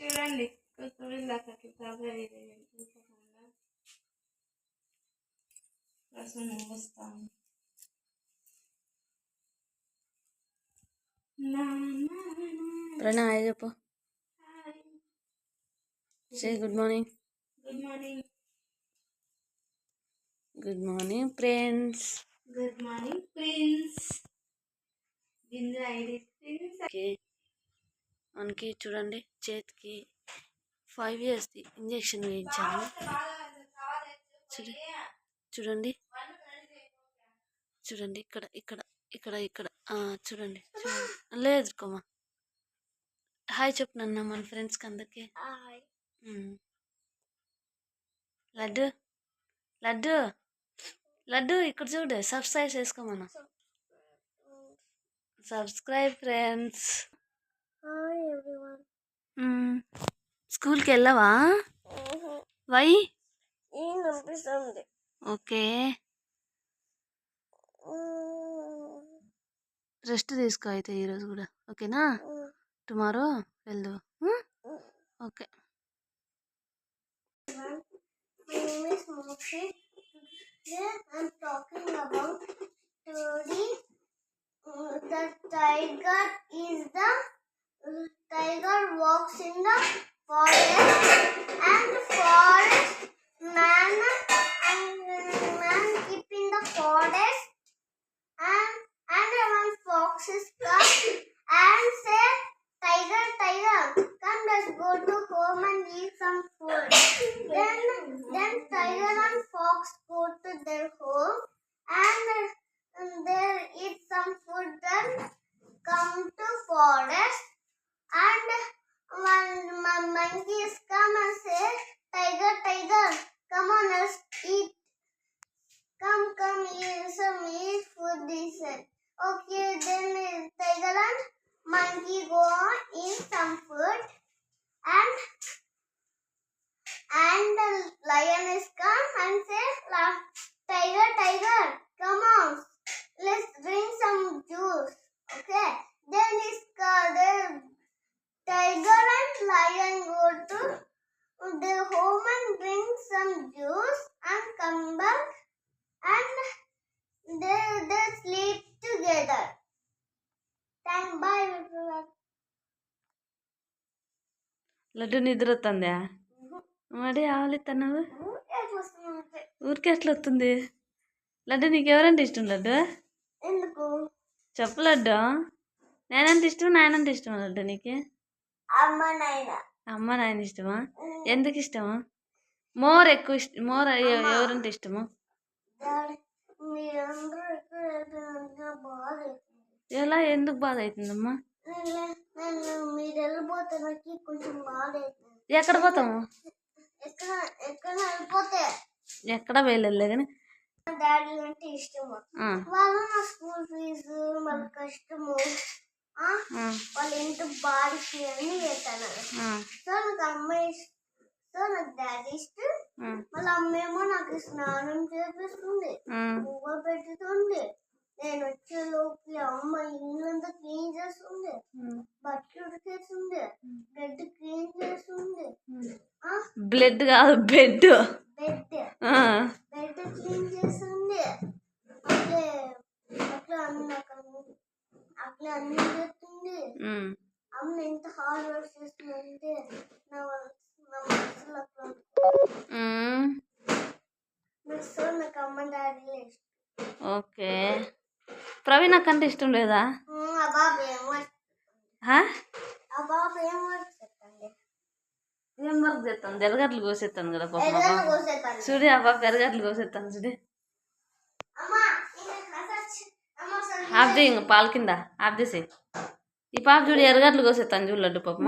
చూడండి రసం వస్తాను. ప్రణయ్ చెప్పు. Say good morning. Good morning. Good morning friends. Good morning prince. మనకి చూడండి చేతికి 5 years ఇంజెక్షన్ వేయించాను. చూడండి చూడండి ఇక్కడ ఇక్కడ ఇక్కడ ఇక్కడ చూడండి చూడండి. లేదు కొమ్మా హాయ్ చెప్పు నన్న మన ఫ్రెండ్స్కి అందరికి. లడ్డు లడ్డు లడ్డు ఇక్కడ చూడు సబ్స్క్రైబ్ చేసుకోమన్నా. Subscribe friends. స్కూల్కి వెళ్ళవా? వై? ఓకే రెస్ట్ తీసుకో అయితే ఈరోజు కూడా, ఓకేనా? టుమారో వెళ్దు. Okay. My name is Mokshi. Today I'm talking about story. The tiger is the tiger walks in the forest and forest man keep in the forest and one fox is come and say tiger come, let's go to home and eat some food. Then tiger and fox go to their home and they eat some food. Then come to forest and one monkeys come and say tiger come on, let's eat. Come eat food. They said okay. Then tiger and monkey go on eat some food and the lion is come and say tiger come on, let's drink some juice. Okay. Then the tiger and lion go to their home and drink some juice and come back and they sleep together. Thank bye everyone. Laddu నిద్ర వస్తుందా? మరి ఆవలిస్తున్నావు ఊరికే ఎట్లా వస్తుంది? లడ్డు నీకు ఎవరంటే ఇష్టం? లడ్డు ఎందుకు చెప్పు లడ్డు. నేనంటే ఇష్టం, నాయనంటే ఇష్టమా లడ్డు నీకు? అమ్మ నాయన ఇష్టమా? ఎందుకు ఇష్టమా? మోర్ ఎక్కువ ఇష్టం. మోర్ ఎవరంటే ఇష్టమా? ఎలా ఎందుకు బాధ అవుతుందమ్మా? ఎక్కడ పోతాము? ఎక్కడ వెళ్ళలే కానీ డాడీ అంటే ఇష్టము. వాళ్ళు నా స్కూల్ ఫీజు మళ్ళీ కష్టము, వాళ్ళ ఇంటి బాడికి అన్ని చేస్తాను. సో నాకు అమ్మ సో నాకు డాడీ ఇష్టం. మళ్ళీ అమ్మేమో నాకు స్నానం చేపిస్తుంది, పువ్వు పెట్టుతుంది. నేను వచ్చే లోపల అమ్మ ఇల్లంతా క్లీన్ చేస్తుంది, బట్టలు ఉడికేస్తుంది, బెడ్ క్లీన్ చేస్తుంది. బ్లడ్ కాదు బెడ్ క్లీన్ చేస్తుంది. అట్లా అన్ని చేస్తుంది. అమ్మ ఎంత హార్డ్ వర్క్ చేస్తుందంటే నా మనసులో నాకు అమ్మ డాడీ ఇష్టం. ఓకే. ప్రవీణ్ అక్కంటే ఇష్టం లేదా? ఏం వర్క్ చేస్తాను? ఎరగట్లు కోసేస్తాను కదా పాప. చూడు ఆ పాప ఎరగట్లు కోసేస్తాను చూడు. ఆఫ్ చేయి, ఇంకా పాల కింద ఆఫ్ చేసి. ఈ పాప చూడు ఎరగట్లు కోసేస్తాను చూడు లడ్డు పాప.